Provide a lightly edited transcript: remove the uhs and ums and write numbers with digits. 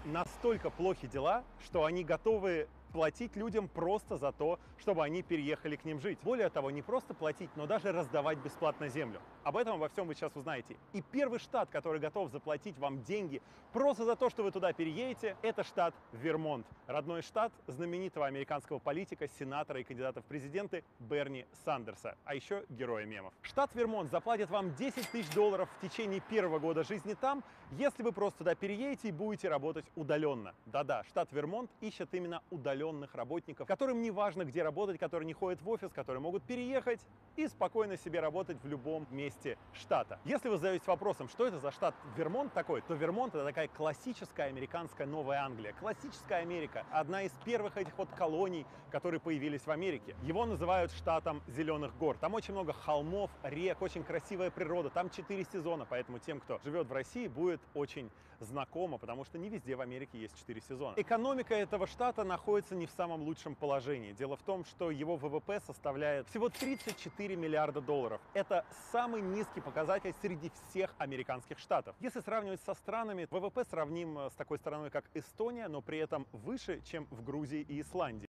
Настолько плохи дела, что они готовы платить людям просто за то, чтобы они переехали к ним жить. Более того, не просто платить, но даже раздавать бесплатно землю. Об этом обо всем вы сейчас узнаете. И первый штат, который готов заплатить вам деньги просто за то, что вы туда переедете, это штат Вермонт. Родной штат знаменитого американского политика, сенатора и кандидата в президенты Берни Сандерса, а еще героя мемов. Штат Вермонт заплатит вам 10 тысяч долларов в течение первого года жизни там, если вы просто туда переедете и будете работать удаленно. Да-да, штат Вермонт ищет именно удаленных работников, которым не важно, где работать, которые не ходят в офис, которые могут переехать и спокойно себе работать в любом месте штата. Если вы задаетесь вопросом, что это за штат Вермонт такой, то Вермонт — это такая классическая американская Новая Англия, классическая Америка, одна из первых этих вот колоний, которые появились в Америке. Его называют штатом Зеленых гор. Там очень много холмов, рек, очень красивая природа, там 4 сезона, поэтому тем, кто живет в России, будет очень знакомо, потому что не везде в Америке есть 4 сезона. Экономика этого штата находится не в самом лучшем положении. Дело в том, что его ВВП составляет всего 34 миллиарда долларов. Это самый низкий показатель среди всех американских штатов. Если сравнивать со странами, ВВП сравним с такой страной, как Эстония, но при этом выше, чем в Грузии и Исландии.